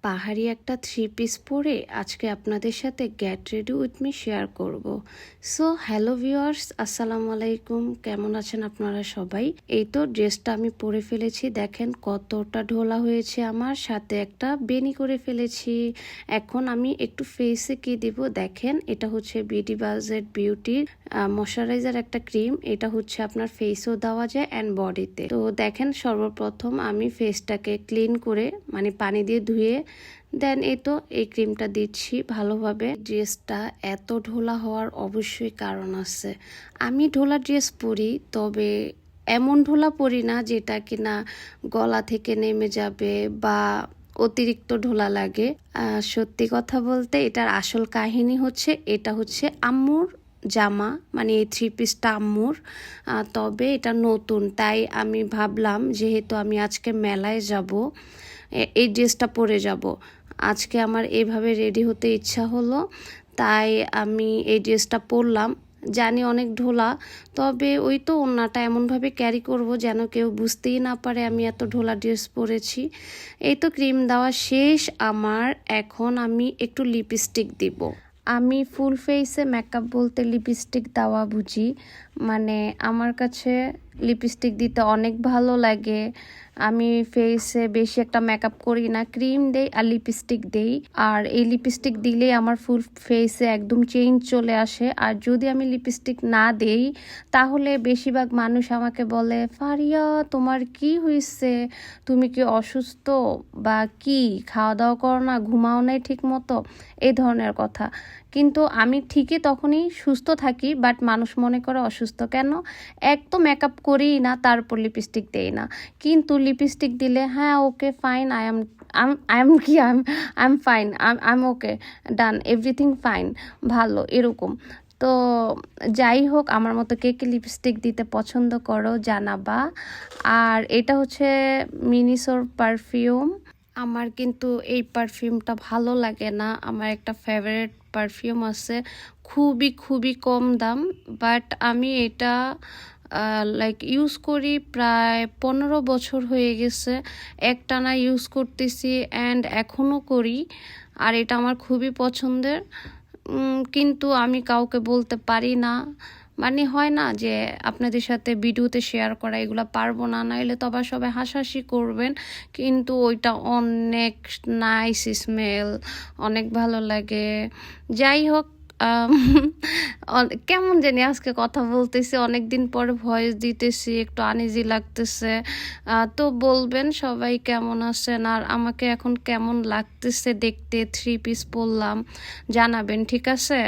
পাহাড়ি একটা three piece পরে আজকে আপনাদের সাথে get ready with me share করব। সো হ্যালো ভিউয়ার্স, আসসালামু আলাইকুম। কেমন আছেন আপনারা সবাই? এই তো ড্রেসটা আমি পরে ফেলেছি, দেখেন কতটা ঢোলা হয়েছে, আমার সাথে একটা বেনি করে ফেলেছি। এখন আমি একটু ফেসে কি দিব দেখেন, এটা হচ্ছে বিউটি বাজেট বিউটির ময়শ্চারাইজার একটা ক্রিম। এটা হচ্ছে আপনার ফেসেও দেওয়া যায় অ্যান্ড বডিতে। তো দেখেন সর্বপ্রথম আমি ফেসটাকে ক্লিন করে মানে পানি দিয়ে ধুয়ে দেন এই তো এই ক্রিমটা দিচ্ছি ভালোভাবে। ড্রেসটা এত ঢোলা হওয়ার অবশ্যই কারণ আছে। আমি ঢোলা ড্রেস পরি, তবে এমন ঢোলা পরি না যেটা কিনা গলা থেকে নেমে যাবে বা অতিরিক্ত ঢোলা লাগে। সত্যি কথা বলতে এটার আসল কাহিনী হচ্ছে, এটা হচ্ছে আম্মুর জামা, মানে এই থ্রি পিসটা আম্মুর। তবে এটা নতুন, তাই আমি ভাবলাম যেহেতু আমি আজকে মেলায় যাব, এই ড্রেসটা পরে যাব। আজকে আমার এইভাবে রেডি হতে ইচ্ছা হলো, তাই আমি এই ড্রেসটা পরলাম। জানি অনেক ঢোলা, তবে ওই তো ওড়নাটা এমনভাবে ক্যারি করব যেন কেউ বুঝতেই না পারে আমি এত ঢোলা ড্রেস পরেছি। এই তো ক্রিম দেওয়া শেষ আমার, এখন আমি একটু লিপস্টিক দিব। আমি ফুল ফেসে মেকআপ বলতে লিপস্টিক দেওয়া বুঝি, মানে আমার কাছে লিপস্টিক দিতে অনেক ভালো লাগে। আমি ফেসে বেশি একটা মেকআপ করি না, ক্রিম দেই আর লিপস্টিক দেই, আর এই লিপস্টিক দিলেই আমার ফুল ফেসে একদম চেঞ্জ চলে আসে। আর যদি আমি লিপস্টিক না দেই তাহলে বেশিরভাগ মানুষ আমাকে বলে, ফারিয়া তোমার কি হয়েছে, তুমি কি অসুস্থ বা কি, খাওয়া দাওয়া করো না, ঘুমাও নাই ঠিক মতো, এই ধরনের কথা। কিন্তু আমি ঠিকই তখনই সুস্থ থাকি, বাট মানুষ মনে করে অসুস্থ কেন, এক তো মেকআপ করিই না, তারপর লিপস্টিক দেই না। কিন্তু লিপস্টিক দিলে হ্যাঁ okay fine, I am fine, I am okay, done, everything fine, ভালো, এরকম। তো যাই হোক, আমার মতো কে কে লিপস্টিক দিতে পছন্দ করো জানাবা। আর এটা হচ্ছে মিনিসোর পারফিউম। আমার কিন্তু এই পারফিউমটা ভালো লাগে না, আমার একটা ফেভারিট পারফিউম আছে, খুবই খুবই কম দাম, বাট আমি এটা লাইক ইউজ করি প্রায় 15 বছর হয়ে গেছে, একটানা ইউজ করতেছি অ্যান্ড এখনও করি। আর এটা আমার খুবই পছন্দের, কিন্তু আমি কাউকে বলতে পারি না, মানে হয় না যে আপনাদের সাথে ভিডিওতে শেয়ার করা, এগুলো পারবো না, নাইলে তো আবার সবাই হাসাহাসি করবেন। কিন্তু ওইটা অনেক নাইস স্মেল, অনেক ভালো লাগে। যাই হোক, কেমন জানি আজকে কথা বলতেছি, অনেক দিন পরে ভয়েস দিতেছি, একটু আনইজি লাগতেছে। তো বলবেন সবাই কেমন আছেন, আর আমাকে এখন কেমন লাগতেছে দেখতে, থ্রি পিস পরলাম, জানাবেন, ঠিক আছে?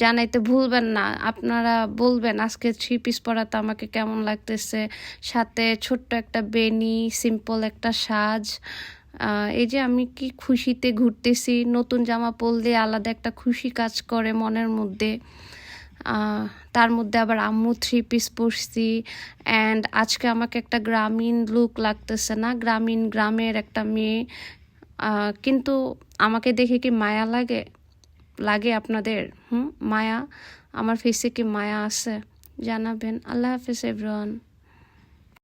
জানাইতে ভুলবেন না, আপনারা বলবেন আজকে থ্রি পিস পরাতে আমাকে কেমন লাগতেছে, সাথে ছোট্ট একটা বেনি, সিম্পল একটা সাজ। এই যে আমি কি খুশিতে ঘুরতেছি, নতুন জামা পরলে আলাদা একটা খুশি কাজ করে মনের মধ্যে। তার মধ্যে আবার আম্মু থ্রি পিস পরছি, অ্যান্ড আজকে আমাকে একটা গ্রামীণ লুক লাগতেছে না, গ্রামের একটা মেয়ে। কিন্তু আমাকে দেখে কি মায়া লাগে? লাগে আপনাদের? মায়া, আমার ফেসে কি মায়া আছে? জানাবেন। আল্লাহ হাফেজ এভরিওয়ান।